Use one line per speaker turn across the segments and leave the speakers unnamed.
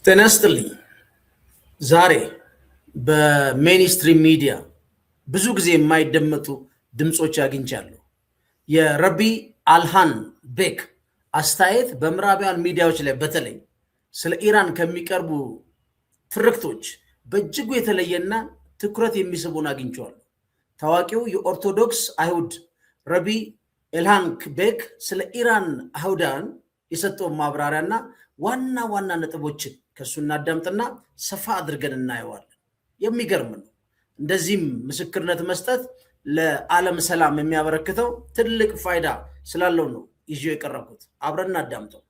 ጤና ይስጥልኝ። ዛሬ በሜንስትሪም ሚዲያ ብዙ ጊዜ የማይደመጡ ድምጾች አግኝቻለሁ። የረቢ አልሃን ቤክ አስተያየት በምዕራባውያን ሚዲያዎች ላይ በተለይ ስለ ኢራን ከሚቀርቡ ትርክቶች በእጅጉ የተለየና ትኩረት የሚስቡን አግኝቻለሁ። ታዋቂው የኦርቶዶክስ አይሁድ ረቢ አልሃን ቤክ ስለ ኢራን አይሁዳን የሰጠው ማብራሪያና ዋና ዋና ነጥቦችን ከሱ እናዳምጥና ሰፋ አድርገን እናየዋለን። የሚገርም ነው። እንደዚህም ምስክርነት መስጠት ለዓለም ሰላም የሚያበረክተው ትልቅ ፋይዳ ስላለው ነው ይዤው የቀረብኩት። አብረን እናዳምጠው።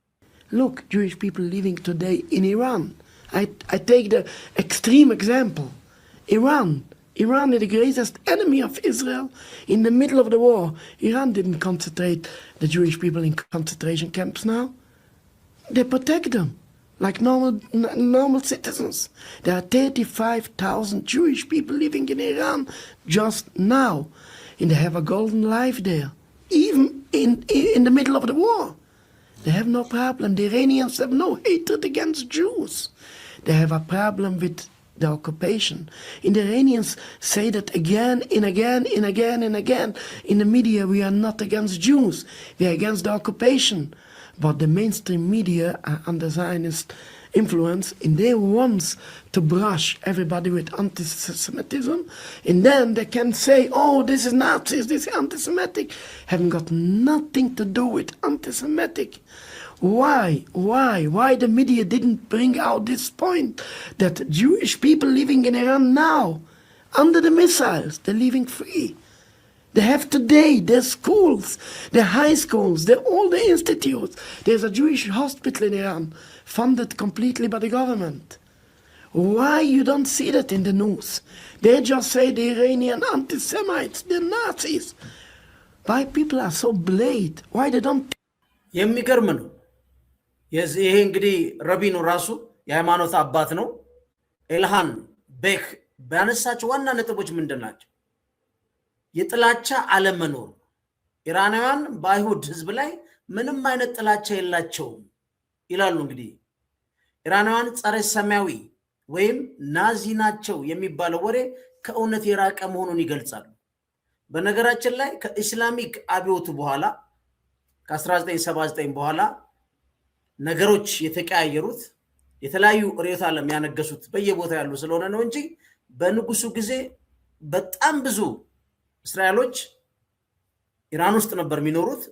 Look, Jewish people living today in Iran. I take the extreme example. Iran is the greatest enemy of Israel. In the middle of the war, Iran didn't concentrate the Jewish people in concentration camps now. They protect them like normal citizens. There are 35,000 Jewish people living in Iran just now. And they have a golden life there. Even in the middle of the war. They have no problem. The Iranians have no hatred against Jews. They have a problem with the occupation. And the Iranians say that again and again and again and again. In the media, we are not against Jews. We are against the occupation. But the mainstream media are under Zionist influence, and they want to brush everybody with anti-Semitism, and then they can say, oh, this is Nazis, this is anti-Semitic. Haven't got nothing to do with anti-Semitic. Why the media didn't bring out this point that Jewish people living in Iran now, under the missiles, they're living free. They have today their schools, their high schools, all the institutes. There's a Jewish hospital in Iran, funded completely by the government. Why you don't see that in the news? They just say the Iranian anti-Semites, the Nazis. Why people are so blade? Why they don't...
የሚገርም ነው። ይሄ እንግዲህ ረቢኑ ራሱ የሃይማኖት አባት ነው። አልሃን ቤክ ባነሳቸው ዋና ነጥቦች ምንድን ናቸው? የጥላቻ አለመኖር። ኢራናውያን በአይሁድ ህዝብ ላይ ምንም አይነት ጥላቻ የላቸውም ይላሉ። እንግዲህ ኢራናውያን ጸረ ሰማያዊ ወይም ናዚ ናቸው የሚባለው ወሬ ከእውነት የራቀ መሆኑን ይገልጻሉ። በነገራችን ላይ ከኢስላሚክ አብዮቱ በኋላ ከ1979 በኋላ ነገሮች የተቀያየሩት የተለያዩ ርዕዮተ ዓለም ያነገሱት በየቦታው ያሉ ስለሆነ ነው እንጂ በንጉሱ ጊዜ በጣም ብዙ እስራኤሎች ኢራን ውስጥ ነበር የሚኖሩት።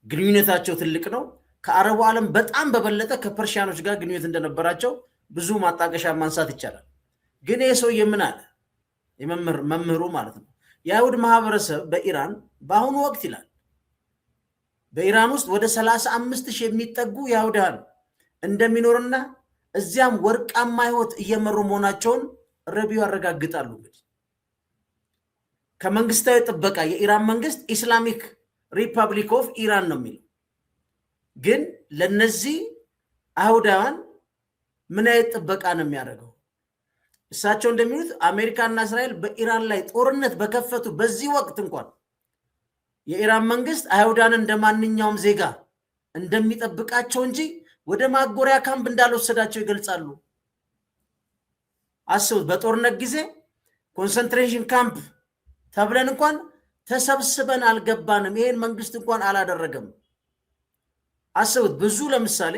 ግንኙነታቸው ትልቅ ነው። ከአረቡ ዓለም በጣም በበለጠ ከፐርሺያኖች ጋር ግንኙነት እንደነበራቸው ብዙ ማጣቀሻ ማንሳት ይቻላል። ግን ይሄ ሰው ምን አለ? መምህሩ ማለት ነው። የአይሁድ ማህበረሰብ በኢራን በአሁኑ ወቅት ይላል በኢራን ውስጥ ወደ 35,000 የሚጠጉ ይሁዳን እንደሚኖርና እዚያም ወርቃማ ህይወት እየመሩ መሆናቸውን ረቢው ያረጋግጣሉ። ከመንግስታዊ ጥበቃ የኢራን መንግስት ኢስላሚክ ሪፐብሊክ ኦፍ ኢራን ነው የሚለው። ግን ለነዚህ አይሁዳውያን ምን አይነት ጥበቃ ነው የሚያደርገው? እሳቸው እንደሚሉት አሜሪካና እስራኤል በኢራን ላይ ጦርነት በከፈቱ በዚህ ወቅት እንኳን የኢራን መንግስት አይሁዳን እንደማንኛውም ዜጋ እንደሚጠብቃቸው እንጂ ወደ ማጎሪያ ካምፕ እንዳልወሰዳቸው ይገልጻሉ። አስቡት፣ በጦርነት ጊዜ ኮንሰንትሬሽን ካምፕ ተብለን እንኳን ተሰብስበን አልገባንም። ይሄን መንግስት እንኳን አላደረገም። አስቡት፣ ብዙ ለምሳሌ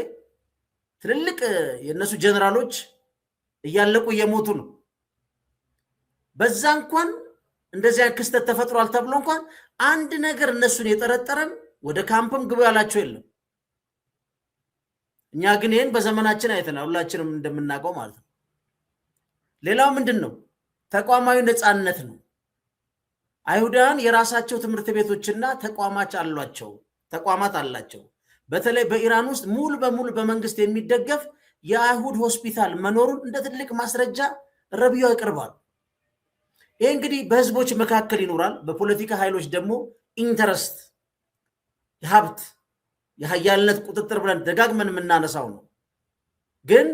ትልልቅ የነሱ ጀነራሎች እያለቁ እየሞቱ ነው። በዛ እንኳን እንደዚያ ክስተት ተፈጥሯል ተብሎ እንኳን አንድ ነገር እነሱን የጠረጠረን ወደ ካምፕም ግቡ ያላቸው የለም። እኛ ግን ይሄን በዘመናችን አይተናል፣ ሁላችንም እንደምናውቀው ማለት ነው። ሌላው ምንድነው? ተቋማዊ ነፃነት ነው። አይሁዳን የራሳቸው ትምህርት ቤቶችና ተቋማት አላቸው። በተለይ በኢራን ውስጥ ሙሉ በሙሉ በመንግስት የሚደገፍ የአይሁድ ሆስፒታል መኖሩን እንደ ትልቅ ማስረጃ ረቢው ያቀርባል። ይሄ እንግዲህ በህዝቦች መካከል ይኖራል። በፖለቲካ ኃይሎች ደግሞ ኢንተረስት፣ የሀብት የሀያልነት ቁጥጥር ብለን ደጋግመን የምናነሳው ነው። ግን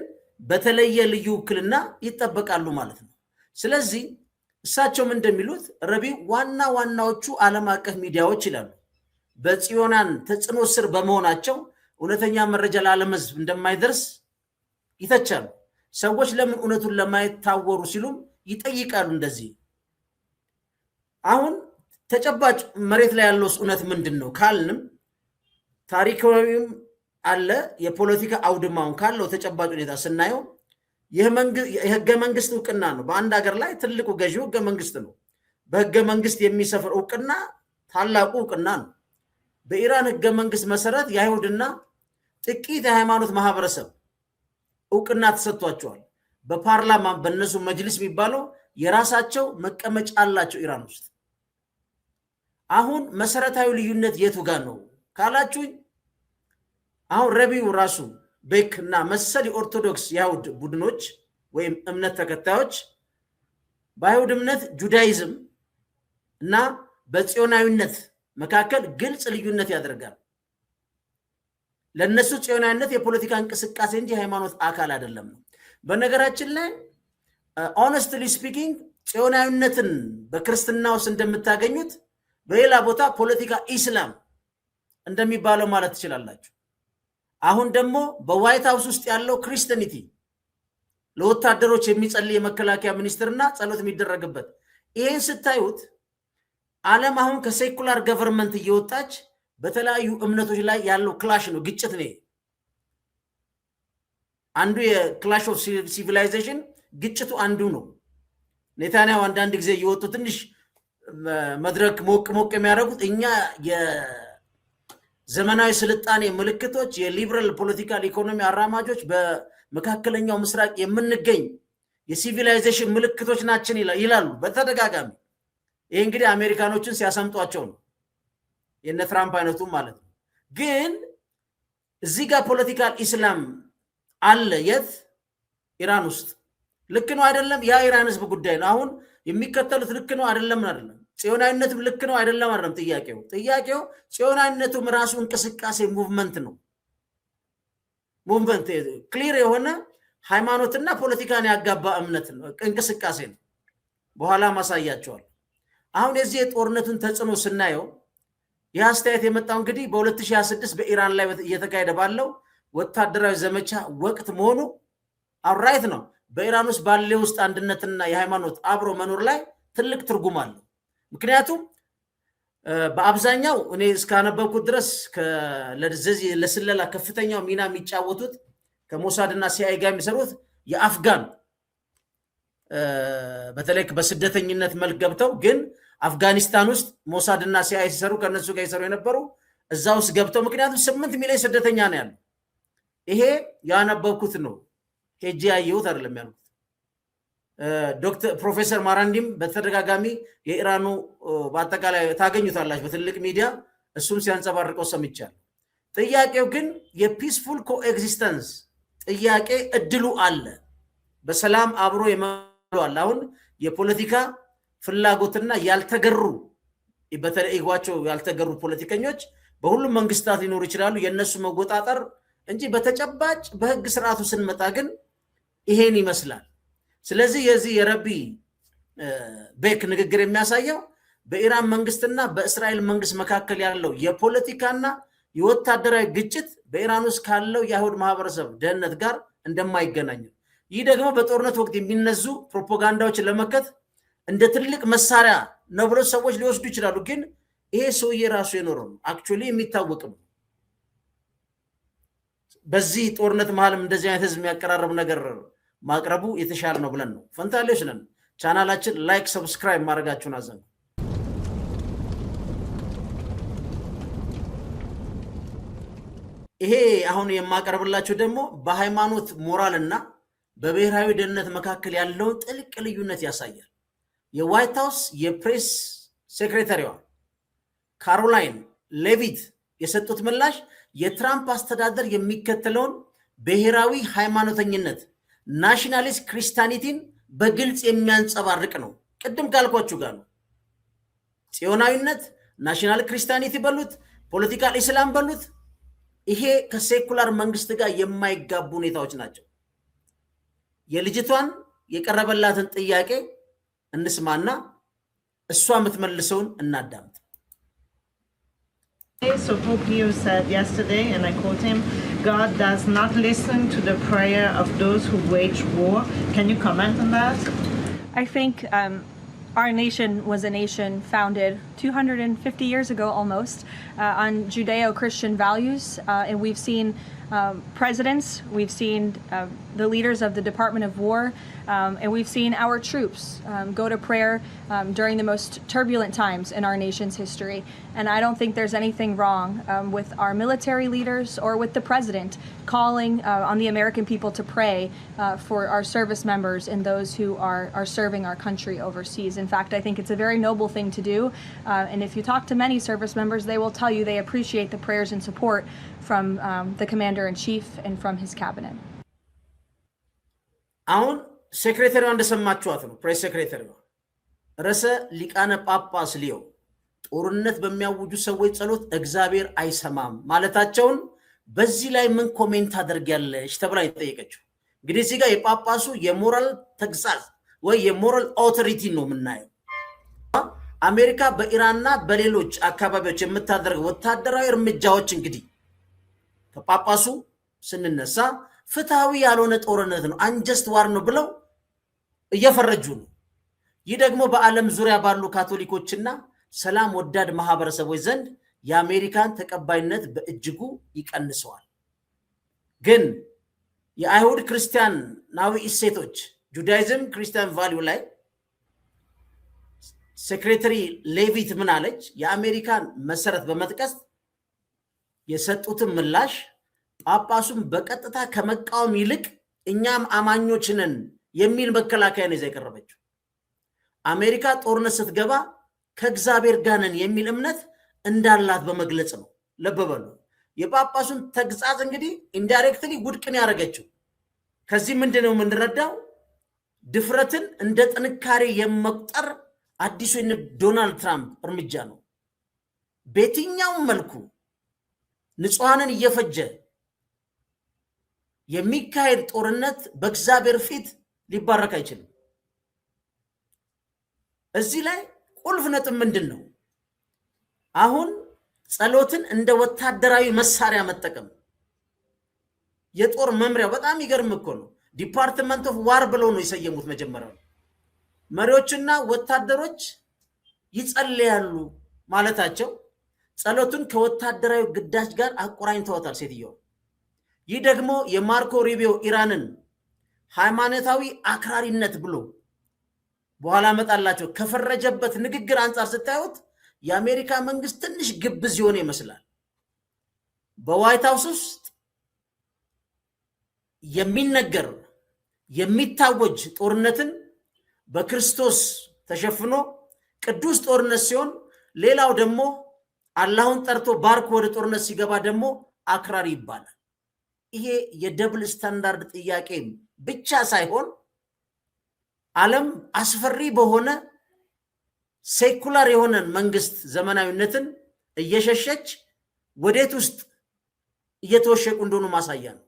በተለየ ልዩ ውክልና ይጠበቃሉ ማለት ነው። ስለዚህ እሳቸውም እንደሚሉት ረቢው ዋናዎቹ ዓለም አቀፍ ሚዲያዎች ይላሉ በጽዮናን ተጽዕኖ ስር በመሆናቸው እውነተኛ መረጃ ለዓለም ህዝብ እንደማይደርስ ይተቻሉ። ሰዎች ለምን እውነቱን ለማየት ታወሩ ሲሉም ይጠይቃሉ። እንደዚህ አሁን ተጨባጭ መሬት ላይ ያለው እውነት ምንድነው ካልንም ታሪካዊም አለ የፖለቲካ አውድማውን ካለው ተጨባጭ ሁኔታ ስናየው የህገ መንግስት እውቅና ነው። በአንድ ሀገር ላይ ትልቁ ገዢው ህገ መንግስት ነው። በህገ መንግስት የሚሰፍር እውቅና ታላቁ እውቅና ነው። በኢራን ህገ መንግስት መሰረት የአይሁድና ጥቂት የሃይማኖት ማህበረሰብ እውቅና ተሰጥቷቸዋል። በፓርላማ በእነሱ መጅልስ የሚባለው የራሳቸው መቀመጫ አላቸው ኢራን ውስጥ። አሁን መሰረታዊ ልዩነት የቱ ጋር ነው ካላችሁኝ፣ አሁን ረቢው ራሱ ቤክ እና መሰል የኦርቶዶክስ የአይሁድ ቡድኖች ወይም እምነት ተከታዮች በአይሁድ እምነት ጁዳይዝም እና በጽዮናዊነት መካከል ግልጽ ልዩነት ያደርጋል። ለነሱ ጽዮናዊነት የፖለቲካ እንቅስቃሴ እንጂ ሃይማኖት አካል አይደለም ነው። በነገራችን ላይ ሆነስትሊ ስፒኪንግ ጽዮናዊነትን በክርስትና ውስጥ እንደምታገኙት በሌላ ቦታ ፖለቲካ ኢስላም እንደሚባለው ማለት ትችላላችሁ። አሁን ደግሞ በዋይት ሃውስ ውስጥ ያለው ክሪስቲያኒቲ ለወታደሮች የሚጸልይ የመከላከያ ሚኒስትርና ጸሎት የሚደረግበት ይሄን ስታዩት ዓለም አሁን ከሴኩላር ገቨርንመንት እየወጣች በተለያዩ እምነቶች ላይ ያለው ክላሽ ነው፣ ግጭት ነው። አንዱ የክላሽ ኦፍ ሲቪላይዜሽን ግጭቱ አንዱ ነው። ኔታንያሁ አንዳንድ ጊዜ እየወጡ ትንሽ መድረክ ሞቅ የሚያደርጉት እኛ የዘመናዊ ስልጣኔ ምልክቶች፣ የሊበራል ፖለቲካል ኢኮኖሚ አራማጆች በመካከለኛው ምስራቅ የምንገኝ የሲቪላይዜሽን ምልክቶች ናችን ይላሉ በተደጋጋሚ። ይህ እንግዲህ አሜሪካኖችን ሲያሰምጧቸው ነው፣ የነ ትራምፕ አይነቱም ማለት ነው። ግን እዚህ ጋር ፖለቲካል ኢስላም አለ። የት? ኢራን ውስጥ። ልክ ነው አይደለም? ያ ኢራን ህዝብ ጉዳይ ነው። አሁን የሚከተሉት ልክ ነው አይደለም? ጽዮናዊነቱም ልክ ነው አይደለም? አይደለም ጥያቄው ጽዮናዊነቱም ራሱ እንቅስቃሴ ሙቭመንት ነው። ሙቭመንት ክሊር የሆነ ሃይማኖትና ፖለቲካን ያጋባ እምነት ነው፣ እንቅስቃሴ ነው። በኋላ ማሳያቸዋል። አሁን የዚህ የጦርነቱን ተጽዕኖ ስናየው ይህ አስተያየት የመጣው እንግዲህ በ2026 በኢራን ላይ እየተካሄደ ባለው ወታደራዊ ዘመቻ ወቅት መሆኑ አውራይት ነው። በኢራን ውስጥ ባለው ውስጥ አንድነትና የሃይማኖት አብሮ መኖር ላይ ትልቅ ትርጉም አለው። ምክንያቱም በአብዛኛው እኔ እስካነበብኩት ድረስ ለስለላ ከፍተኛው ሚና የሚጫወቱት ከሞሳድና ሲአይኤ ጋር የሚሰሩት የአፍጋን በተለይ በስደተኝነት መልክ ገብተው ግን አፍጋኒስታን ውስጥ ሞሳድና ሲአይኤ ሲሰሩ ከነሱ ጋር ይሰሩ የነበሩ እዛ ውስጥ ገብተው፣ ምክንያቱም 8 ሚሊዮን ስደተኛ ነው ያለው። ይሄ ያነበብኩት ነው፣ ሄጄ ያየሁት አይደለም ያልኩት። ዶክተር ፕሮፌሰር ማራንዲም በተደጋጋሚ የኢራኑ በአጠቃላይ ታገኙታላችሁ በትልቅ ሚዲያ፣ እሱም ሲያንጸባርቀው ሰምቻለሁ። ጥያቄው ግን የፒስፉል ኮኤግዚስተንስ ጥያቄ እድሉ አለ፣ በሰላም አብሮ የመዋል አሁን የፖለቲካ ፍላጎትና ያልተገሩ በተለይ ኢጓቸው ያልተገሩ ፖለቲከኞች በሁሉም መንግስታት ሊኖሩ ይችላሉ፣ የነሱ መጎጣጠር እንጂ በተጨባጭ በህግ ስርዓቱ ስንመጣ ግን ይሄን ይመስላል። ስለዚህ የዚህ የረቢ ቤክ ንግግር የሚያሳየው በኢራን መንግስትና በእስራኤል መንግስት መካከል ያለው የፖለቲካና የወታደራዊ ግጭት በኢራን ውስጥ ካለው የአይሁድ ማህበረሰብ ደህንነት ጋር እንደማይገናኝ፣ ይህ ደግሞ በጦርነት ወቅት የሚነዙ ፕሮፓጋንዳዎችን ለመከት እንደ ትልቅ መሳሪያ ነው ብሎ ሰዎች ሊወስዱ ይችላሉ። ግን ይሄ ሰውዬ ራሱ የኖረው ነው፣ አክቹዋሊ የሚታወቅም። በዚህ ጦርነት መሀልም እንደዚህ አይነት ህዝብ የሚያቀራረብ ነገር ማቅረቡ የተሻለ ነው ብለን ነው። ፈንታሌዎች ነን። ቻናላችን ላይክ፣ ሰብስክራይብ ማድረጋችሁን አዘንጉ። ይሄ አሁን የማቀርብላችሁ ደግሞ በሃይማኖት ሞራልና በብሔራዊ ደህንነት መካከል ያለውን ጥልቅ ልዩነት ያሳያል። የዋይት ሃውስ የፕሬስ ሴክሬታሪዋ ካሮላይን ሌቪት የሰጡት ምላሽ የትራምፕ አስተዳደር የሚከተለውን ብሔራዊ ሃይማኖተኝነት ናሽናሊስት ክርስቲያኒቲን በግልጽ የሚያንጸባርቅ ነው። ቅድም ካልኳችሁ ጋር ነው። ጽዮናዊነት፣ ናሽናል ክርስቲያኒቲ በሉት፣ ፖለቲካል ኢስላም በሉት፣ ይሄ ከሴኩላር መንግስት ጋር የማይጋቡ ሁኔታዎች ናቸው። የልጅቷን የቀረበላትን ጥያቄ እንስማና እሷ የምትመልሰውን እናዳምጥ።
So Pope Leo said yesterday, and I quote him, God does not listen to the prayer of those who wage war. Can you comment on that?
I think our nation was a nation founded 250 years ago almost on Judeo-Christian values, and we've seen presidents, we've seen the leaders of the Department of War, and we've seen our troops go to prayer during the most turbulent times in our nation's history. And I don't think there's anything wrong with our military leaders or with the president calling on the American people to pray for our service members and those who are serving our country overseas. In fact, I think it's a very noble thing to do. And if you talk to many service members, they will tell you they appreciate the prayers and support from the Commander-in-Chief and from his cabinet.
አሁን ሴክሬታሪዋ እንደሰማችኋት ነው። ፕሬስ ሴክሬታሪዋ ርዕሰ ሊቃነ ጳጳስ ሊዮ ጦርነት በሚያውጁ ሰዎች ጸሎት እግዚአብሔር አይሰማም ማለታቸውን በዚህ ላይ ምን ኮሜንት አድርጊያለሽ ተብላ የተጠየቀችው። እንግዲህ እዚህ ጋር የጳጳሱ የሞራል ተግሳጽ ወይ የሞራል ኦቶሪቲ ነው የምናየው። አሜሪካ በኢራንና በሌሎች አካባቢዎች የምታደርገው ወታደራዊ እርምጃዎች እንግዲህ ከጳጳሱ ስንነሳ ፍትሃዊ ያልሆነ ጦርነት ነው፣ አንጀስት ዋር ነው ብለው እየፈረጁ ነው። ይህ ደግሞ በዓለም ዙሪያ ባሉ ካቶሊኮችና ሰላም ወዳድ ማህበረሰቦች ዘንድ የአሜሪካን ተቀባይነት በእጅጉ ይቀንሰዋል። ግን የአይሁድ ክርስቲያናዊ እሴቶች ጁዳይዝም ክርስቲያን ቫልዩ ላይ ሴክሬታሪ ሌቪት ምን አለች? የአሜሪካን መሰረት በመጥቀስ የሰጡትን ምላሽ ጳጳሱን በቀጥታ ከመቃወም ይልቅ እኛም አማኞች ነን የሚል መከላከያ ነው የቀረበችው። አሜሪካ ጦርነት ስትገባ ከእግዚአብሔር ጋር ነን የሚል እምነት እንዳላት በመግለጽ ነው። ለበበሉ የጳጳሱን ተግሳጽ እንግዲህ ኢንዳይሬክትሊ ውድቅን ያደረገችው። ከዚህ ምንድነው የምንረዳው? ድፍረትን እንደ ጥንካሬ የመቁጠር አዲሱ ዶናልድ ትራምፕ እርምጃ ነው። በየትኛውም መልኩ ንጹሃንን እየፈጀ የሚካሄድ ጦርነት በእግዚአብሔር ፊት ሊባረክ አይችልም። እዚህ ላይ ቁልፍ ነጥብ ምንድነው? አሁን ጸሎትን እንደ ወታደራዊ መሳሪያ መጠቀም የጦር መምሪያው በጣም ይገርም እኮ ነው። ዲፓርትመንት ኦፍ ዋር ብለው ነው የሰየሙት። መጀመሪያው መሪዎችና ወታደሮች ይጸልያሉ ማለታቸው ጸሎቱን ከወታደራዊ ግዳጅ ጋር አቆራኝተውታል ሴትየው። ይህ ደግሞ የማርኮ ሩቢዮ ኢራንን ሃይማኖታዊ አክራሪነት ብሎ በኋላ መጣላቸው ከፈረጀበት ንግግር አንፃር ስታዩት የአሜሪካ መንግስት ትንሽ ግብዝ የሆነ ይመስላል። በዋይት ሃውስ ውስጥ የሚነገር የሚታወጅ ጦርነትን በክርስቶስ ተሸፍኖ ቅዱስ ጦርነት ሲሆን፣ ሌላው ደግሞ አላህን ጠርቶ ባርኮ ወደ ጦርነት ሲገባ ደግሞ አክራሪ ይባላል። ይሄ የደብል ስታንዳርድ ጥያቄ ብቻ ሳይሆን ዓለም አስፈሪ በሆነ ሴኩላር የሆነን መንግስት ዘመናዊነትን እየሸሸች ወዴት ውስጥ እየተወሸቁ እንደሆኑ ማሳያ ነው።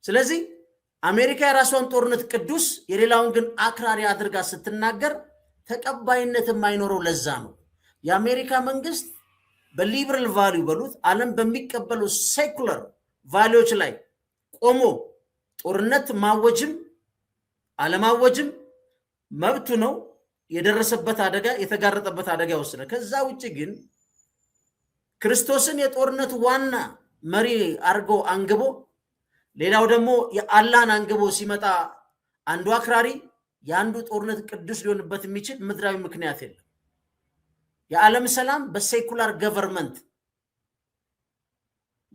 ስለዚህ አሜሪካ የራሷን ጦርነት ቅዱስ የሌላውን ግን አክራሪ አድርጋ ስትናገር ተቀባይነት የማይኖረው ለዛ ነው። የአሜሪካ መንግስት በሊበራል ቫልዩ በሉት ዓለም በሚቀበሉ ሴኩላር ቫልዩዎች ላይ ቆሞ ጦርነት ማወጅም አለማወጅም መብቱ ነው። የደረሰበት አደጋ የተጋረጠበት አደጋ ወስነ። ከዛ ውጪ ግን ክርስቶስን የጦርነት ዋና መሪ አርጎ አንግቦ ሌላው ደግሞ የአላህን አንግቦ ሲመጣ አንዱ አክራሪ የአንዱ ጦርነት ቅዱስ ሊሆንበት የሚችል ምድራዊ ምክንያት የለም። የዓለም ሰላም በሴኩላር ገቨርንመንት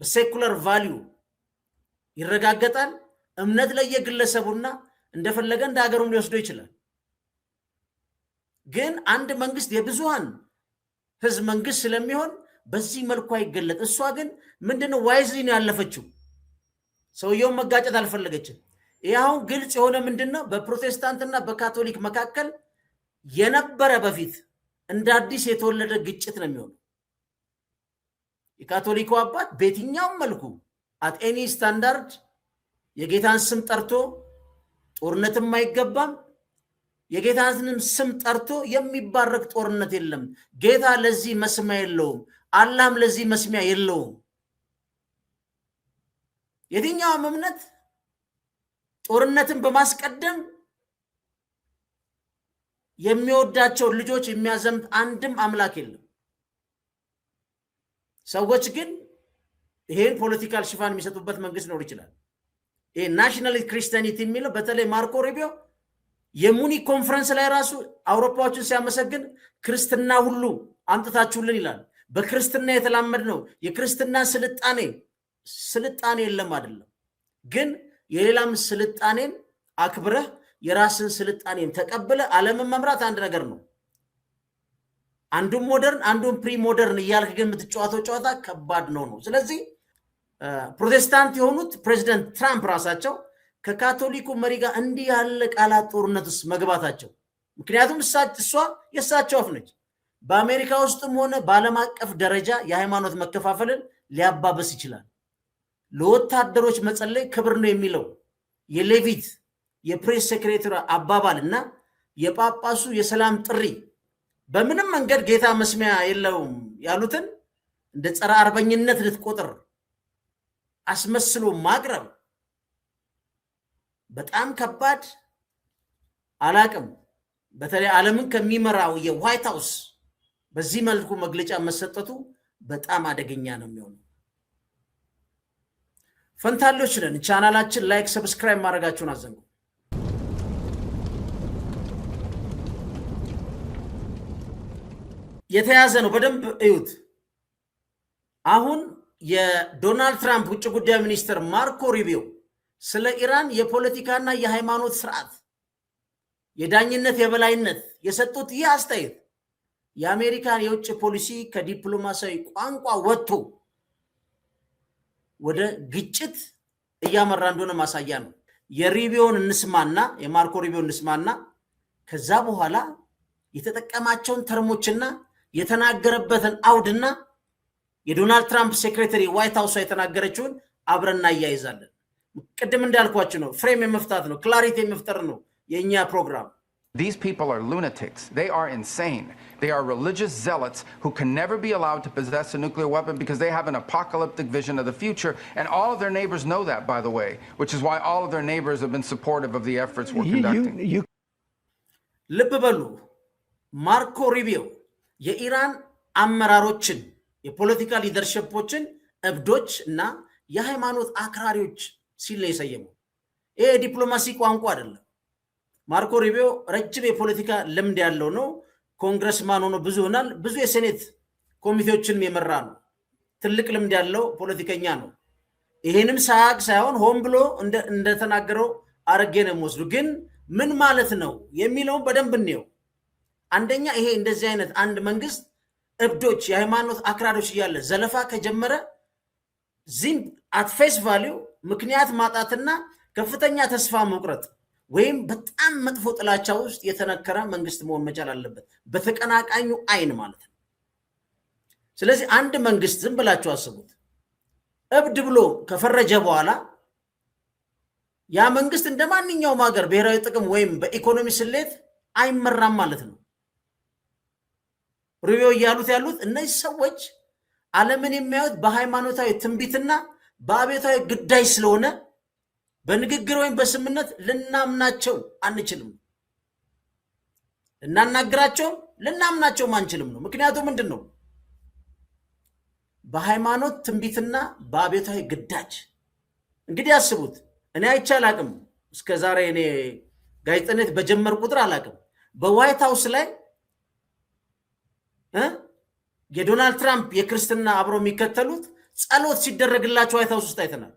በሴኩላር ቫልዩ ይረጋገጣል። እምነት ለየግለሰቡና እንደፈለገ እንደ ሀገሩም ሊወስደው ይችላል። ግን አንድ መንግስት የብዙሃን ህዝብ መንግስት ስለሚሆን በዚህ መልኩ አይገለጥ። እሷ ግን ምንድነው ዋይዝሊ ነው ያለፈችው። ሰውየውን መጋጨት አልፈለገችም። ይሄው ግልጽ የሆነ ምንድነው በፕሮቴስታንትና በካቶሊክ መካከል የነበረ በፊት እንደ አዲስ የተወለደ ግጭት ነው የሚሆነው። የካቶሊኩ አባት በየትኛውም መልኩ አት ኤኒ ስታንዳርድ የጌታን ስም ጠርቶ ጦርነትም አይገባም። የጌታን ስም ጠርቶ የሚባረክ ጦርነት የለም። ጌታ ለዚህ መስሚያ የለውም። አላህም ለዚህ መስሚያ የለውም። የትኛውም እምነት ጦርነትን በማስቀደም የሚወዳቸው ልጆች የሚያዘምት አንድም አምላክ የለም። ሰዎች ግን ይሄን ፖለቲካል ሽፋን የሚሰጡበት መንግስት ኖር ይችላል። ይሄ ናሽናል ክሪስቲያኒቲ የሚለው በተለይ ማርኮ ሩቢዮ የሙኒክ ኮንፈረንስ ላይ ራሱ አውሮፓዎችን ሲያመሰግን ክርስትና ሁሉ አምጥታችሁልን ይላል። በክርስትና የተላመድ ነው የክርስትና ስልጣኔ የለም አይደለም፣ ግን የሌላም ስልጣኔን አክብረህ የራስን ስልጣኔን ተቀብለ ዓለምን መምራት አንድ ነገር ነው። አንዱን ሞደርን አንዱን ፕሪ ሞደርን እያልክ ግን የምትጫወተው ጨዋታ ከባድ ነው። ስለዚህ ፕሮቴስታንት የሆኑት ፕሬዚደንት ትራምፕ ራሳቸው ከካቶሊኩ መሪ ጋር እንዲህ ያለ ቃላት ጦርነት ውስጥ መግባታቸው፣ ምክንያቱም እሷ የእሳቸው አፍ ነች። በአሜሪካ ውስጥም ሆነ በዓለም አቀፍ ደረጃ የሃይማኖት መከፋፈልን ሊያባበስ ይችላል። ለወታደሮች መጸለይ ክብር ነው የሚለው የሌቪት የፕሬስ ሴክሬታሪ አባባል እና የጳጳሱ የሰላም ጥሪ በምንም መንገድ ጌታ መስሚያ የለውም ያሉትን እንደ ጸረ አርበኝነት ልትቆጥር አስመስሎ ማቅረብ በጣም ከባድ አላቅም። በተለይ ዓለምን ከሚመራው የዋይት ሃውስ በዚህ መልኩ መግለጫ መሰጠቱ በጣም አደገኛ ነው የሚሆነው። ፈንታሎች ነን። ቻናላችን ላይክ፣ ሰብስክራይብ ማድረጋችሁን አዘንጉ። የተያዘ ነው፣ በደንብ እዩት። አሁን የዶናልድ ትራምፕ ውጭ ጉዳይ ሚኒስትር ማርኮ ሩቢዮ ስለ ኢራን የፖለቲካና የሃይማኖት ስርዓት የዳኝነት የበላይነት የሰጡት ይህ አስተያየት የአሜሪካን የውጭ ፖሊሲ ከዲፕሎማሲያዊ ቋንቋ ወጥቶ ወደ ግጭት እያመራ እንደሆነ ማሳያ ነው። የሩቢዮን እንስማና የማርኮ ሩቢዮን እንስማና ከዛ በኋላ የተጠቀማቸውን ተርሞችና የተናገረበትን አውድና የዶናልድ ትራምፕ ሴክሬታሪ ዋይት ሃውስ የተናገረችውን አብረና እያይዛለን። ቅድም እንዳልኳችሁ ነው፣ ፍሬም የመፍታት ነው፣ ክላሪቲ የመፍጠር ነው የኛ ፕሮግራም።
These people are lunatics. They are insane. They are religious zealots who can never be allowed to possess a nuclear weapon because they have an apocalyptic vision of the future. And all of their neighbors know that, by the way, which is why all of their neighbors have been supportive of the efforts we're conducting.
ልብ በሉ፣ ማርኮ ሩቢዮ የኢራን አመራሮችን የፖለቲካ ሊደርሽፖችን እብዶች እና የሃይማኖት አክራሪዎች ሲል ነው የሰየመው። ይሄ ዲፕሎማሲ ቋንቋ አይደለም። ማርኮ ሩቢዮ ረጅም የፖለቲካ ልምድ ያለው ነው። ኮንግረስማን ሆኖ ብዙ ሆናል። ብዙ የሴኔት ኮሚቴዎችን የመራ ነው። ትልቅ ልምድ ያለው ፖለቲከኛ ነው። ይሄንም ሳያቅ ሳይሆን ሆን ብሎ እንደተናገረው አረጌ ነው የሚወስዱ። ግን ምን ማለት ነው የሚለውን በደንብ እንየው። አንደኛ ይሄ እንደዚህ አይነት አንድ መንግስት እብዶች የሃይማኖት አክራሪዎች እያለ ዘለፋ ከጀመረ ዚም አት ፌስ ቫሊዩ ምክንያት ማጣትና ከፍተኛ ተስፋ መቁረጥ ወይም በጣም መጥፎ ጥላቻ ውስጥ የተነከረ መንግስት መሆን መቻል አለበት፣ በተቀናቃኙ አይን ማለት ነው። ስለዚህ አንድ መንግስት ዝም ብላችሁ አስቡት፣ እብድ ብሎ ከፈረጀ በኋላ ያ መንግስት እንደ ማንኛውም ሀገር ብሔራዊ ጥቅም ወይም በኢኮኖሚ ስሌት አይመራም ማለት ነው። ሩቢዮ እያሉት ያሉት እነዚህ ሰዎች ዓለምን የሚያዩት በሃይማኖታዊ ትንቢትና በአብዮታዊ ግዳይ ስለሆነ በንግግር ወይም በስምነት ልናምናቸው አንችልም፣ ልናናግራቸው ልናምናቸው አንችልም ነው። ምክንያቱም ምንድን ነው? በሃይማኖት ትንቢትና በአብዮታዊ ግዳጅ። እንግዲህ አስቡት፣ እኔ አይቼ አላቅም እስከ ዛሬ። እኔ ጋዜጠኝነት በጀመር ቁጥር አላቅም በዋይት ሃውስ ላይ የዶናልድ ትራምፕ የክርስትና አብሮ የሚከተሉት ጸሎት ሲደረግላቸው ዋይት ሃውስ ውስጥ አይተናል።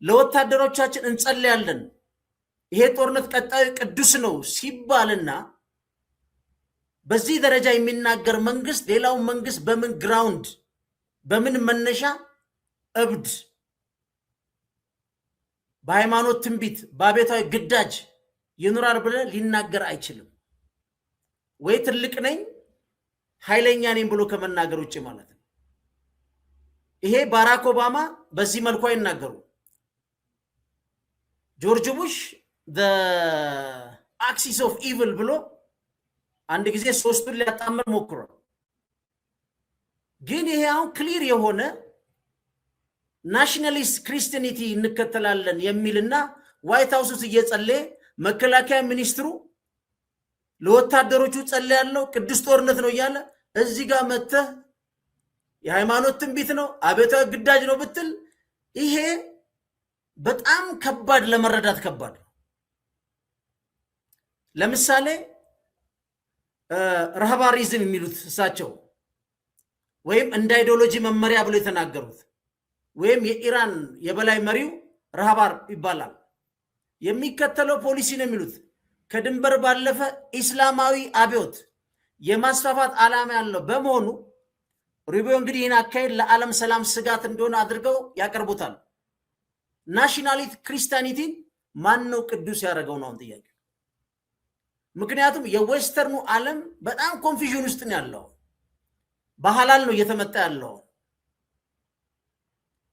ለወታደሮቻችን እንጸልያለን፣ ይሄ ጦርነት ቀጣዩ ቅዱስ ነው ሲባልና በዚህ ደረጃ የሚናገር መንግስት ሌላውን መንግስት በምን ግራውንድ በምን መነሻ እብድ በሃይማኖት ትንቢት በአብዮታዊ ግዳጅ ይኖራል ብለ ሊናገር አይችልም። ወይ ትልቅ ነኝ ኃይለኛ ነኝ ብሎ ከመናገር ውጭ ማለት ነው። ይሄ ባራክ ኦባማ በዚህ መልኩ አይናገሩ። ጆርጅ ቡሽ the axis of evil ብሎ አንድ ጊዜ ሶስቱን ሊያጣምር ሞክሯል። ግን ይሄ አሁን ክሊር የሆነ ናሽናሊስት ክርስቲያኒቲ እንከተላለን የሚልና ዋይት ሃውስ ውስጥ እየጸለየ መከላከያ ሚኒስትሩ ለወታደሮቹ ጸልያለሁ ቅዱስ ጦርነት ነው እያለ እዚህ ጋር መጥተህ የሃይማኖት ትንቢት ነው አቤታዊ ግዳጅ ነው ብትል ይሄ በጣም ከባድ ለመረዳት ከባድ ነው። ለምሳሌ ረሃባሪዝም የሚሉት እሳቸው ወይም እንደ አይዲዮሎጂ መመሪያ ብሎ የተናገሩት ወይም የኢራን የበላይ መሪው ረሃባር ይባላል የሚከተለው ፖሊሲ ነው የሚሉት ከድንበር ባለፈ ኢስላማዊ አብዮት የማስፋፋት ዓላማ ያለው በመሆኑ ሩቢዮ እንግዲህ ይህን አካሄድ ለዓለም ሰላም ስጋት እንደሆነ አድርገው ያቀርቡታል። ናሽናሊቲ ክርስቲያኒቲን ማን ነው ቅዱስ ያደረገው ነው ጥያቄ። ምክንያቱም የዌስተርኑ ዓለም በጣም ኮንፊዥን ውስጥ ነው ያለው። በሐላል ነው እየተመጣ ያለው።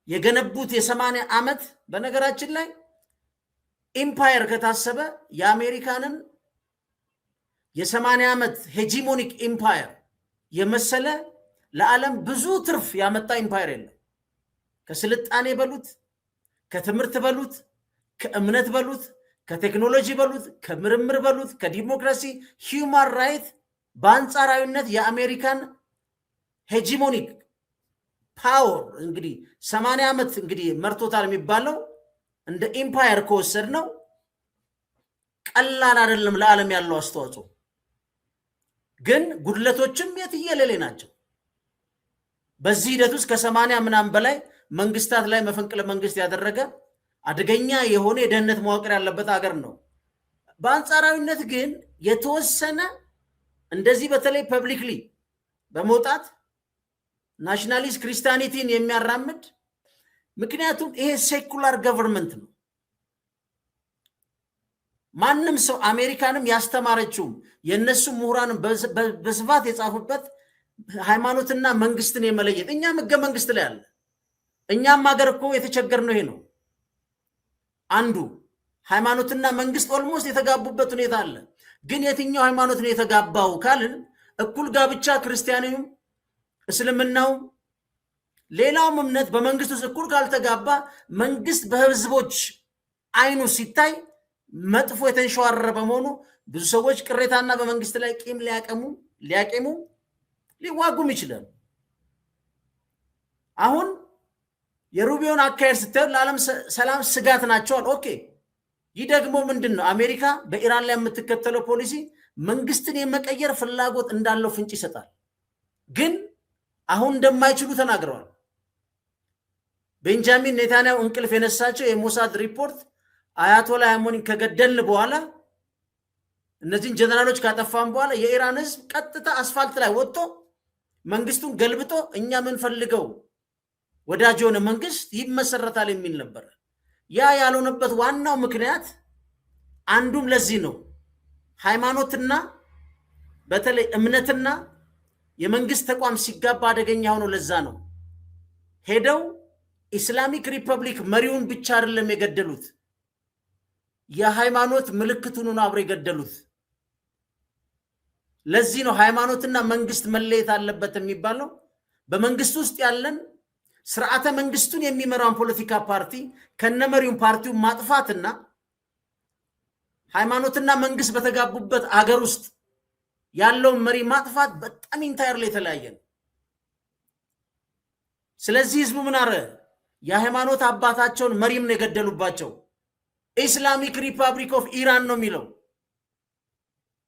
የገነቡት የ80 ዓመት በነገራችን ላይ ኢምፓየር ከታሰበ የአሜሪካንን የ80 ዓመት ሄጂሞኒክ ኢምፓየር የመሰለ ለዓለም ብዙ ትርፍ ያመጣ ኢምፓየር የለም። ከስልጣኔ በሉት፣ ከትምህርት በሉት፣ ከእምነት በሉት፣ ከቴክኖሎጂ በሉት፣ ከምርምር በሉት፣ ከዲሞክራሲ ሂውማን ራይት በአንጻራዊነት የአሜሪካን ሄጂሞኒክ ፓወር እንግዲህ 80 ዓመት እንግዲህ መርቶታል የሚባለው እንደ ኢምፓየር ከወሰድ ነው ቀላል አይደለም ለዓለም ያለው አስተዋጽኦ። ግን ጉድለቶችም የትየለሌ ናቸው። በዚህ ሂደት ውስጥ ከ80 ምናምን በላይ መንግስታት ላይ መፈንቅለ መንግስት ያደረገ አደገኛ የሆነ የደህንነት መዋቅር ያለበት ሀገር ነው። በአንጻራዊነት ግን የተወሰነ እንደዚህ በተለይ ፐብሊክሊ በመውጣት ናሽናሊስት ክርስቲያኒቲን የሚያራምድ ምክንያቱም ይሄ ሴኩላር ገቨርንመንት ነው። ማንም ሰው አሜሪካንም ያስተማረችው የነሱ ምሁራንም በስፋት የጻፉበት ሃይማኖትና መንግስትን የመለየት እኛም ህገ መንግስት ላይ አለ። እኛም ሀገር እኮ የተቸገርነው ይሄ ነው። አንዱ ሃይማኖትና መንግስት ኦልሞስት የተጋቡበት ሁኔታ አለ። ግን የትኛው ሃይማኖት ነው የተጋባው ካልን እኩል ጋብቻ ክርስቲያኑም እስልምናው ሌላውም እምነት በመንግስት ውስጥ እኩል ካልተጋባ መንግስት በህዝቦች አይኑ ሲታይ መጥፎ የተንሸዋረረ በመሆኑ ብዙ ሰዎች ቅሬታና በመንግስት ላይ ቂም ሊያቀሙ ሊዋጉም ይችላል። አሁን የሩቢዮን አካሄድ ስታዩ ለዓለም ሰላም ስጋት ናቸዋል። ኦኬ፣ ይህ ደግሞ ምንድን ነው? አሜሪካ በኢራን ላይ የምትከተለው ፖሊሲ መንግስትን የመቀየር ፍላጎት እንዳለው ፍንጭ ይሰጣል። ግን አሁን እንደማይችሉ ተናግረዋል። ቤንጃሚን ኔታንያሁ እንቅልፍ የነሳቸው የሞሳድ ሪፖርት አያቶላ ሃይሞኒን ከገደልን በኋላ እነዚህን ጀነራሎች ካጠፋን በኋላ የኢራን ህዝብ ቀጥታ አስፋልት ላይ ወጥቶ መንግስቱን ገልብጦ እኛ የምንፈልገው ወዳጅ የሆነ መንግስት ይመሰረታል የሚል ነበር። ያ ያልሆነበት ዋናው ምክንያት አንዱም ለዚህ ነው። ሃይማኖትና በተለይ እምነትና የመንግስት ተቋም ሲጋባ አደገኛ ሆኖ ለዛ ነው ሄደው ኢስላሚክ ሪፐብሊክ መሪውን ብቻ አይደለም የገደሉት፣ የሃይማኖት ምልክቱን ነው አብረው የገደሉት። ለዚህ ነው ሃይማኖትና መንግስት መለየት አለበት የሚባለው። በመንግስት ውስጥ ያለን ስርዓተ መንግስቱን የሚመራውን ፖለቲካ ፓርቲ ከነመሪውን ፓርቲውን ማጥፋትና ሃይማኖትና መንግስት በተጋቡበት አገር ውስጥ ያለውን መሪ ማጥፋት በጣም ኢንታየርሊ የተለያየ ነው። ስለዚህ ህዝቡ ምን አረ የሃይማኖት አባታቸውን መሪም ነው የገደሉባቸው። ኢስላሚክ ሪፐብሊክ ኦፍ ኢራን ነው የሚለው።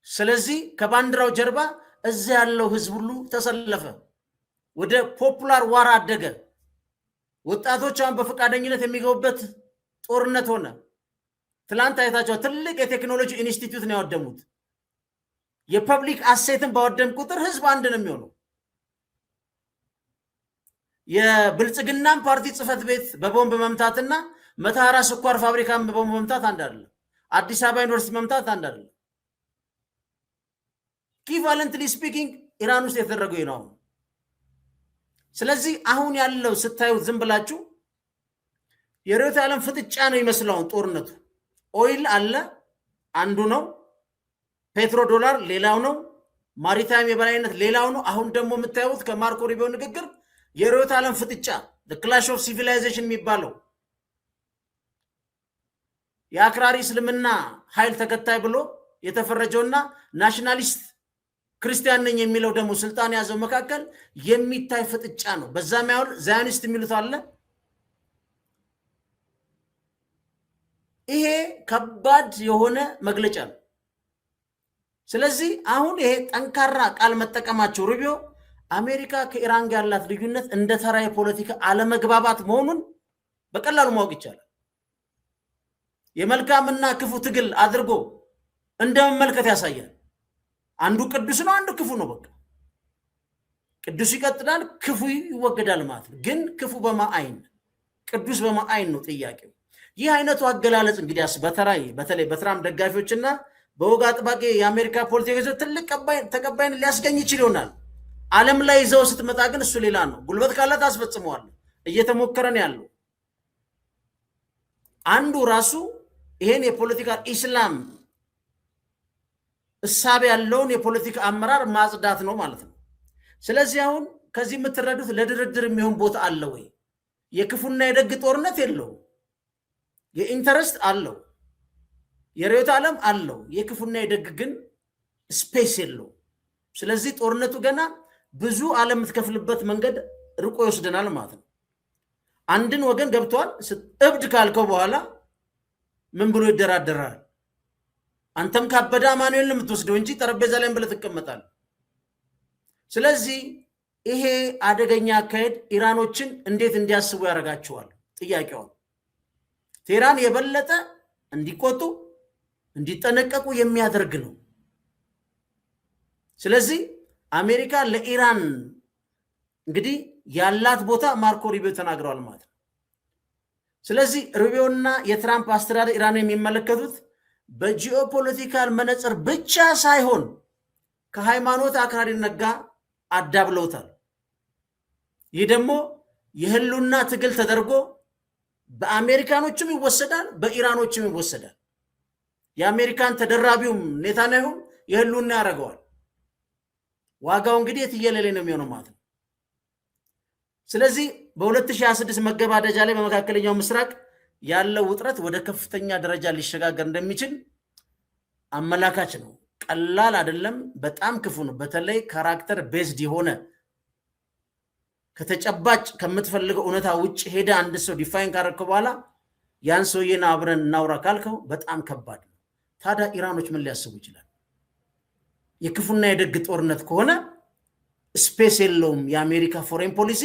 ስለዚህ ከባንዲራው ጀርባ እዚያ ያለው ህዝብ ሁሉ ተሰለፈ። ወደ ፖፑላር ዋር አደገ። ወጣቶች አሁን በፈቃደኝነት የሚገቡበት ጦርነት ሆነ። ትላንት አይታቸው ትልቅ የቴክኖሎጂ ኢንስቲትዩት ነው ያወደሙት። የፐብሊክ አሴትን ባወደም ቁጥር ህዝብ አንድ ነው የሚሆነው። የብልጽግናን ፓርቲ ጽህፈት ቤት በቦምብ መምታትና መተሐራ ስኳር ፋብሪካን በቦምብ መምታት አንድ አይደለም። አዲስ አበባ ዩኒቨርሲቲ መምታት አንድ አይደለም። ኢኩቫለንትሊ ስፒኪንግ ኢራን ውስጥ የተደረገው ነው። ስለዚህ አሁን ያለው ስታዩት ዝም ብላችሁ የርዕዮተ ዓለም ፍጥጫ ነው ይመስላል። ጦርነቱ ኦይል አለ አንዱ ነው፣ ፔትሮ ዶላር ሌላው ነው፣ ማሪታይም የበላይነት ሌላው ነው። አሁን ደግሞ የምታዩት ከማርኮ ሩቢዮ ንግግር የርዕዮተ ዓለም ፍጥጫ the clash of civilization የሚባለው የአክራሪ እስልምና ኃይል ተከታይ ብሎ የተፈረጀውና ናሽናሊስት ክርስቲያን ነኝ የሚለው ደግሞ ስልጣን ያዘው መካከል የሚታይ ፍጥጫ ነው። በዛም ያው ዛዮኒስት የሚሉት አለ። ይሄ ከባድ የሆነ መግለጫ ነው። ስለዚህ አሁን ይሄ ጠንካራ ቃል መጠቀማቸው ሩቢዮ አሜሪካ ከኢራን ጋር ያላት ልዩነት እንደ ተራ የፖለቲካ አለመግባባት መሆኑን በቀላሉ ማወቅ ይቻላል። የመልካምና ክፉ ትግል አድርጎ እንደመመልከት ያሳያል። አንዱ ቅዱስ ነው፣ አንዱ ክፉ ነው። በቃ ቅዱስ ይቀጥላል፣ ክፉ ይወገዳል ማለት ነው። ግን ክፉ በማአይን ቅዱስ በማአይን ነው ጥያቄው። ይህ አይነቱ አገላለጽ እንግዲያስ በተለይ በትራምፕ ደጋፊዎችና በወግ አጥባቂ የአሜሪካ ፖለቲካ ትልቅ ተቀባይነት ሊያስገኝ ይችል ይሆናል። ዓለም ላይ ይዘው ስትመጣ ግን እሱ ሌላ ነው። ጉልበት ካላት አስፈጽመዋል። እየተሞከረን ያለው አንዱ ራሱ ይሄን የፖለቲካ ኢስላም እሳቤ ያለውን የፖለቲካ አመራር ማጽዳት ነው ማለት ነው። ስለዚህ አሁን ከዚህ የምትረዱት ለድርድር የሚሆን ቦታ አለ ወይ? የክፉና የደግ ጦርነት የለው። የኢንተረስት አለው፣ የርዕዮተ ዓለም አለው። የክፉና የደግ ግን ስፔስ የለው። ስለዚህ ጦርነቱ ገና ብዙ ዓለም የምትከፍልበት መንገድ ርቆ ይወስደናል ማለት ነው። አንድን ወገን ገብቷል እብድ ካልከው በኋላ ምን ብሎ ይደራደራል? አንተም ካበዳ አማኑኤል የምትወስደው እንጂ ጠረጴዛ ላይ ብለህ ትቀመጣለህ። ስለዚህ ይሄ አደገኛ አካሄድ ኢራኖችን እንዴት እንዲያስቡ ያደርጋቸዋል? ጥያቄው ቴህራን የበለጠ እንዲቆጡ እንዲጠነቀቁ የሚያደርግ ነው። ስለዚህ አሜሪካ ለኢራን እንግዲህ ያላት ቦታ ማርኮ ሩቢዮ ተናግረዋል ማለት ነው። ስለዚህ ሩቢዮና የትራምፕ አስተዳደር ኢራን የሚመለከቱት በጂኦፖለቲካል መነጽር ብቻ ሳይሆን ከሃይማኖት አክራሪነት ጋር አዳብለውታል። ይህ ደግሞ የህሉና ትግል ተደርጎ በአሜሪካኖችም ይወሰዳል፣ በኢራኖችም ይወሰዳል። የአሜሪካን ተደራቢውም ኔታንያሁ የህሉና ያደርገዋል። ዋጋው እንግዲህ የትየለሌ ነው የሚሆነው ማለት ነው። ስለዚህ በ2026 መገባደጃ ላይ በመካከለኛው ምስራቅ ያለው ውጥረት ወደ ከፍተኛ ደረጃ ሊሸጋገር እንደሚችል አመላካች ነው። ቀላል አይደለም፣ በጣም ክፉ ነው። በተለይ ካራክተር ቤዝድ የሆነ ከተጨባጭ ከምትፈልገው እውነታ ውጭ ሄደ አንድ ሰው ዲፋይን ካረከው በኋላ ያን ሰውዬን አብረን እናውራ ካልከው በጣም ከባድ ነው። ታዲያ ኢራኖች ምን ሊያስቡ ይችላል? የክፉና የደግ ጦርነት ከሆነ ስፔስ የለውም። የአሜሪካ ፎሬን ፖሊሲ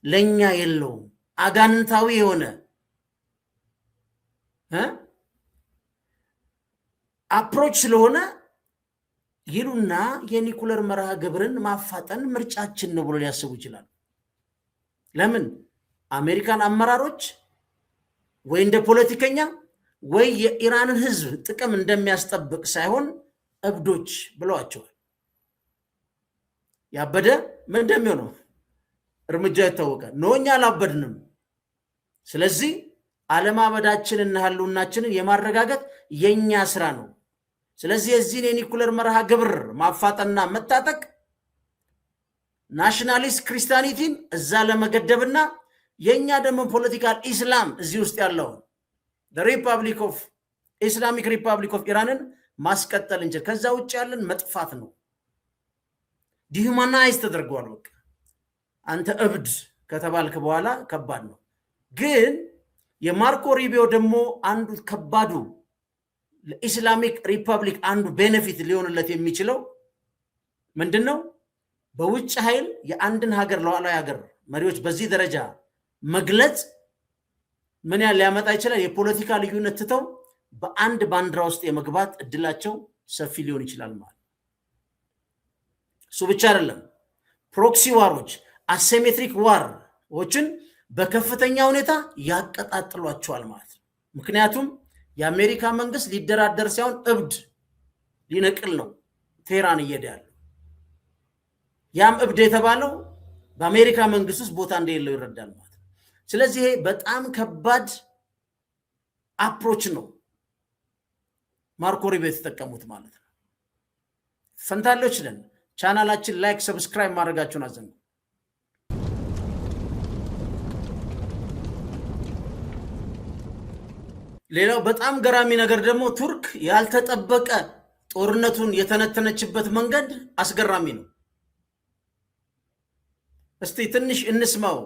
ለኛ የለውም። አጋንንታዊ የሆነ አፕሮች ስለሆነ ይሉና የኒኩለር መርሃ ግብርን ማፋጠን ምርጫችን ነው ብሎ ሊያስቡ ይችላል። ለምን? አሜሪካን አመራሮች ወይ እንደ ፖለቲከኛ ወይ የኢራንን ህዝብ ጥቅም እንደሚያስጠብቅ ሳይሆን እብዶች ብለዋቸዋል። ያበደ ምን እንደሚሆነው እርምጃ ይታወቃል። እኛ አላበድንም። ስለዚህ አለማበዳችንና ህልውናችንን የማረጋገጥ የኛ ስራ ነው። ስለዚህ የዚህን የኒኩለር መርሃ ግብር ማፋጠንና መታጠቅ ናሽናሊስት ክርስቲያኒቲን እዛ ለመገደብና የኛ ደግሞ ፖለቲካል ኢስላም እዚህ ውስጥ ያለውን ሪፐብሊክ ኦፍ ኢስላሚክ ሪፐብሊክ ኦፍ ኢራንን ማስቀጠል እንጂ ከዛ ውጭ ያለን መጥፋት ነው። ዲሁማናይዝ ተደርጓል። በቃ አንተ እብድ ከተባልክ በኋላ ከባድ ነው። ግን የማርኮ ሩቢዮ ደግሞ አንዱ ከባዱ ለኢስላሚክ ሪፐብሊክ አንዱ ቤኔፊት ሊሆንለት የሚችለው ምንድነው? በውጭ ኃይል የአንድን ሀገር ሉዓላዊ ሀገር መሪዎች በዚህ ደረጃ መግለጽ ምን ያህል ሊያመጣ ይችላል? የፖለቲካ ልዩነት ትተው በአንድ ባንዲራ ውስጥ የመግባት እድላቸው ሰፊ ሊሆን ይችላል ማለት። እሱ ብቻ አይደለም፣ ፕሮክሲ ዋሮች፣ አሲሜትሪክ ዋሮችን በከፍተኛ ሁኔታ ያቀጣጥሏቸዋል ማለት ነው። ምክንያቱም የአሜሪካ መንግስት ሊደራደር ሳይሆን እብድ ሊነቅል ነው ቴህራን እየሄደ ያለው። ያም እብድ የተባለው በአሜሪካ መንግስት ውስጥ ቦታ እንደሌለው ይረዳል ማለት ነው። ስለዚህ ይሄ በጣም ከባድ አፕሮች ነው ማርኮ ሩቢዮ የተጠቀሙት ማለት ነው። ፈንታሌዎች ነን። ቻናላችን ላይክ ሰብስክራይብ ማድረጋችሁን አዘንጉ። ሌላው በጣም ገራሚ ነገር ደግሞ ቱርክ ያልተጠበቀ ጦርነቱን የተነተነችበት መንገድ aስገራሚ ነው። እስቲ ትንሽ እንስማው።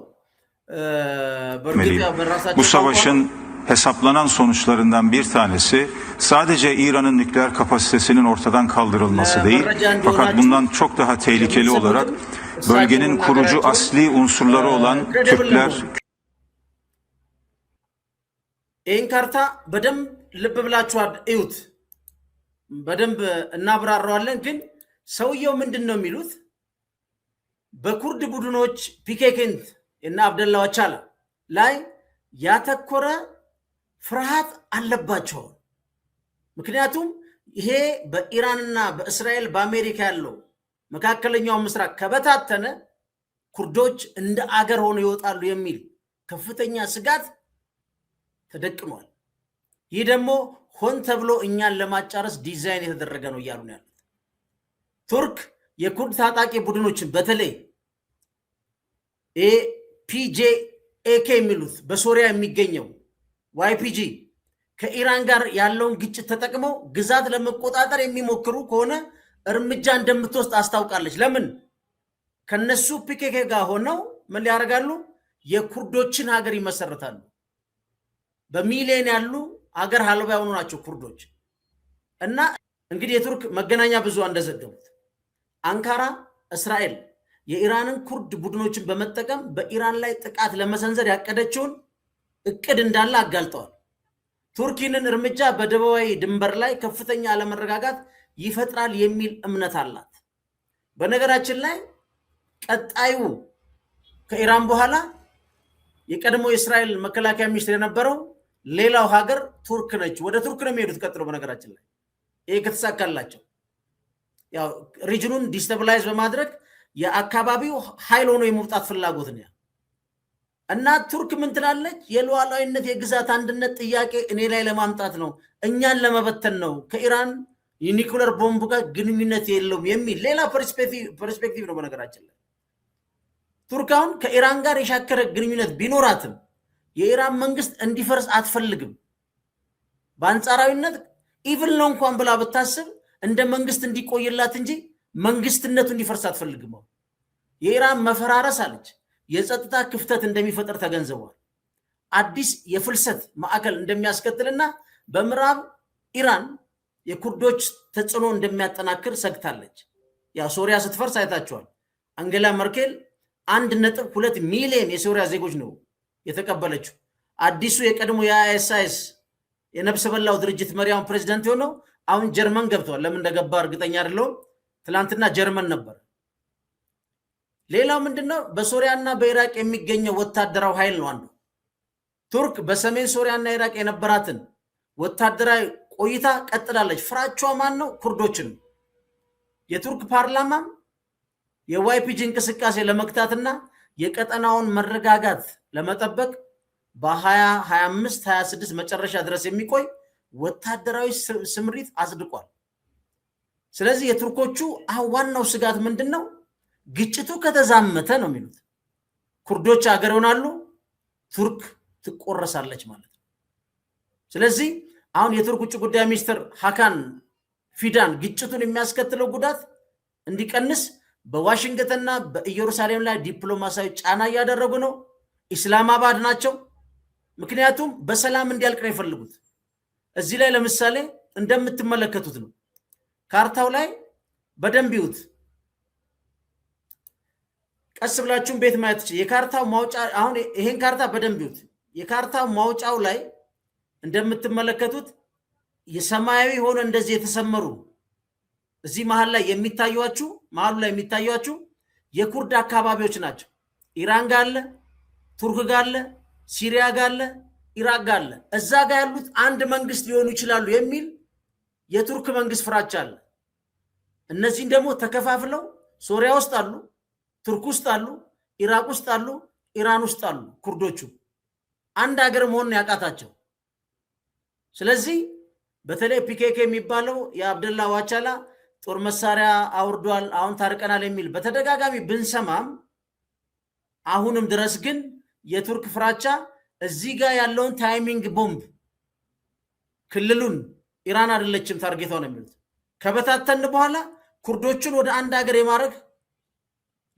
Bu savaşın hesaplanan sonuçlarından bir tanesi sadece İran'ın nükleer kapasitesinin ortadan kaldırılması değil, fakat bundan çok daha tehlikeli olarak bölgenin kurucu asli unsurları olan Türkler.
ይህን ካርታ በደንብ ልብ ብላችሁ እዩት። በደንብ እናብራራዋለን። ግን ሰውየው ምንድን ነው የሚሉት? በኩርድ ቡድኖች ፒኬኬንት እና አብደላ ዋቻላ ላይ ያተኮረ ፍርሃት አለባቸው። ምክንያቱም ይሄ በኢራንና በእስራኤል በአሜሪካ ያለው መካከለኛው ምስራቅ ከበታተነ ኩርዶች እንደ አገር ሆነው ይወጣሉ የሚል ከፍተኛ ስጋት ተደቅኗል። ይህ ደግሞ ሆን ተብሎ እኛን ለማጫረስ ዲዛይን የተደረገ ነው እያሉ ነው ያሉት። ቱርክ የኩርድ ታጣቂ ቡድኖችን በተለይ ፒጄኤኬ የሚሉት በሶሪያ የሚገኘው ዋይፒጂ ከኢራን ጋር ያለውን ግጭት ተጠቅመው ግዛት ለመቆጣጠር የሚሞክሩ ከሆነ እርምጃ እንደምትወስድ አስታውቃለች። ለምን? ከነሱ ፒኬኬ ጋር ሆነው ምን ሊያደርጋሉ? የኩርዶችን ሀገር ይመሰርታሉ። በሚሊዮን ያሉ ሀገር አልባ የሆኑ ናቸው ኩርዶች። እና እንግዲህ የቱርክ መገናኛ ብዙሃን እንደዘገቡት አንካራ እስራኤል የኢራንን ኩርድ ቡድኖችን በመጠቀም በኢራን ላይ ጥቃት ለመሰንዘር ያቀደችውን እቅድ እንዳለ አጋልጠዋል። ቱርኪንን እርምጃ በደቡባዊ ድንበር ላይ ከፍተኛ አለመረጋጋት ይፈጥራል የሚል እምነት አላት። በነገራችን ላይ ቀጣዩ ከኢራን በኋላ የቀድሞ የእስራኤል መከላከያ ሚኒስትር የነበረው ሌላው ሀገር ቱርክ ነች። ወደ ቱርክ ነው የሚሄዱት ቀጥሎ። በነገራችን ላይ ይሄ ከተሳካላቸው ያው ሪጅኑን ዲስታብላይዝ በማድረግ የአካባቢው ኃይል ሆኖ የመውጣት ፍላጎት ነው። እና ቱርክ ምን ትላለች? የሉዓላዊነት የግዛት አንድነት ጥያቄ እኔ ላይ ለማምጣት ነው፣ እኛን ለመበተን ነው፣ ከኢራን የኒኩለር ቦምብ ጋር ግንኙነት የለውም የሚል ሌላ ፐርስፔክቲቭ ነው። በነገራችን ላይ ቱርክ አሁን ከኢራን ጋር የሻከረ ግንኙነት ቢኖራትም የኢራን መንግስት እንዲፈርስ አትፈልግም። በአንጻራዊነት ኢቭል ነው እንኳን ብላ ብታስብ እንደ መንግስት እንዲቆይላት እንጂ መንግስትነቱ እንዲፈርስ አትፈልግም። የኢራን መፈራረስ አለች የጸጥታ ክፍተት እንደሚፈጠር ተገንዝቧል። አዲስ የፍልሰት ማዕከል እንደሚያስከትልና በምዕራብ ኢራን የኩርዶች ተጽዕኖ እንደሚያጠናክር ሰግታለች። ያ ሶሪያ ስትፈርስ አይታችኋል። አንጌላ መርኬል 1.2 ሚሊዮን የሶሪያ ዜጎች ነው የተቀበለችው። አዲሱ የቀድሞ የአይኤስአይኤስ የነፍስ በላው ድርጅት መሪያውን ፕሬዚደንት የሆነው አሁን ጀርመን ገብቷል። ለምን እንደገባ እርግጠኛ አይደለሁም። ትላንትና ጀርመን ነበር። ሌላው ምንድነው? በሶሪያና በኢራቅ የሚገኘው ወታደራዊ ኃይል ነው አንዱ። ቱርክ በሰሜን ሶሪያና ኢራቅ የነበራትን ወታደራዊ ቆይታ ቀጥላለች። ፍራቿ ማን ነው? ኩርዶችን። የቱርክ ፓርላማ የዋይፒጂ እንቅስቃሴ ለመግታትና የቀጠናውን መረጋጋት ለመጠበቅ በ2025 26 መጨረሻ ድረስ የሚቆይ ወታደራዊ ስምሪት አጽድቋል። ስለዚህ የቱርኮቹ ዋናው ስጋት ምንድነው? ግጭቱ ከተዛመተ ነው የሚሉት ኩርዶች አገር ይሆናሉ፣ ቱርክ ትቆረሳለች ማለት ነው። ስለዚህ አሁን የቱርክ ውጭ ጉዳይ ሚኒስትር ሃካን ፊዳን ግጭቱን የሚያስከትለው ጉዳት እንዲቀንስ በዋሽንግተንና በኢየሩሳሌም ላይ ዲፕሎማሲያዊ ጫና እያደረጉ ነው። ኢስላማባድ ናቸው። ምክንያቱም በሰላም እንዲያልቅ ነው የፈልጉት። እዚህ ላይ ለምሳሌ እንደምትመለከቱት ነው። ካርታው ላይ በደንብ ይዩት። ቀስ ብላችሁም ቤት ማየት ይችላል። የካርታው ማውጫ አሁን ይሄን ካርታ በደንብ ይዩት። የካርታው ማውጫው ላይ እንደምትመለከቱት የሰማያዊ ሆነ እንደዚህ የተሰመሩ እዚህ መሃል ላይ የሚታዩአችሁ መሃሉ ላይ የሚታዩአችሁ የኩርድ አካባቢዎች ናቸው። ኢራን ጋር አለ፣ ቱርክ ጋር አለ፣ ሲሪያ ጋር አለ፣ ኢራቅ ጋር አለ። እዛ ጋር ያሉት አንድ መንግስት ሊሆኑ ይችላሉ የሚል የቱርክ መንግስት ፍራቻ አለ። እነዚህን ደግሞ ተከፋፍለው ሶሪያ ውስጥ አሉ፣ ቱርክ ውስጥ አሉ፣ ኢራቅ ውስጥ አሉ፣ ኢራን ውስጥ አሉ። ኩርዶቹ አንድ ሀገር መሆን ያቃታቸው። ስለዚህ በተለይ ፒኬኬ የሚባለው የአብደላ ዋቻላ ጦር መሳሪያ አውርዷል አሁን ታርቀናል የሚል በተደጋጋሚ ብንሰማም አሁንም ድረስ ግን የቱርክ ፍራቻ እዚህ ጋር ያለውን ታይሚንግ ቦምብ ክልሉን ኢራን አይደለችም ታርጌቷ ነው የሚሉት ከበታተን በኋላ ኩርዶቹን ወደ አንድ ሀገር የማረግ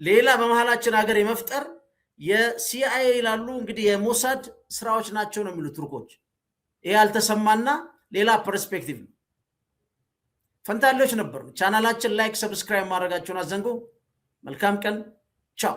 ሌላ በመሃላችን ሀገር የመፍጠር የሲአይኤ ይላሉ እንግዲህ የሞሳድ ስራዎች ናቸው ነው የሚሉት ቱርኮች ይሄ ያልተሰማና ሌላ ፐርስፔክቲቭ ነው ፈንታሌዎች ነበሩ ቻናላችን ላይክ ሰብስክራይብ ማድረጋችሁን አዘንጉ መልካም ቀን ቻው